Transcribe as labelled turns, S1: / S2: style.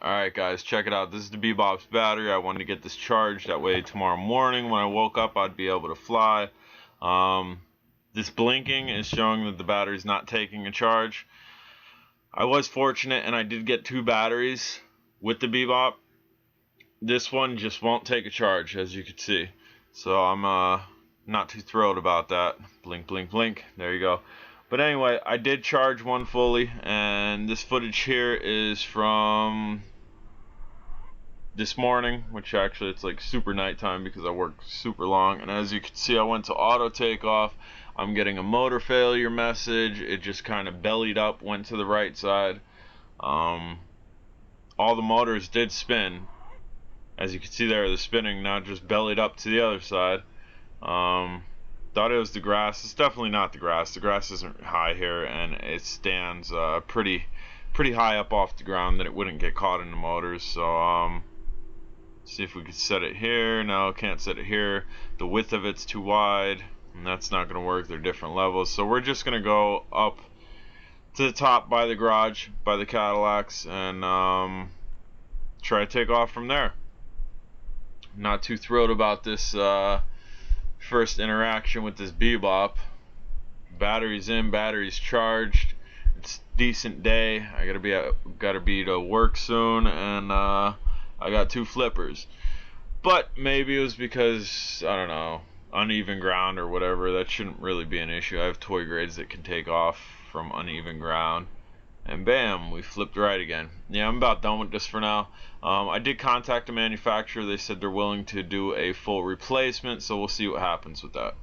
S1: Alright guys, check it out. This is the Bebop's battery. I wanted to get this charged. That way tomorrow morning when I woke up I'd be able to fly. This blinking is showing that the battery's not taking a charge. I was fortunate and I did get 2 batteries with the Bebop. This one just won't take a charge, as you can see. So I'm not too thrilled about that. Blink, blink, blink. There you go. But anyway, I did charge one fully, and this footage here is from this morning, which actually it's like super nighttime because I work super long. And as you can see, I went to auto takeoff. I'm getting a motor failure message. It just kind of bellied up, went to the right side. All the motors did spin. As you can see there, they're spinning, now just bellied up to the other side. Thought it was the grass. It's definitely not the grass. The grass isn't high here, and it stands pretty high up off the ground that it wouldn't get caught in the motors. So see if we could set it here. No, can't set it here. The width of it's too wide, and that's not going to work. They're different levels. So we're just going to go up to the top by the garage, by the Cadillacs, and try to take off from there. Not too thrilled about this first interaction with this Bebop. Battery's in, battery's charged. It's a decent day. I gotta be to work soon, and I got 2 flippers. But maybe it was because, I don't know, uneven ground or whatever. That shouldn't really be an issue. I have toy grades that can take off from uneven ground. And bam, we flipped right again. Yeah, I'm about done with this for now. I did contact the manufacturer. They said they're willing to do a full replacement, so we'll see what happens with that.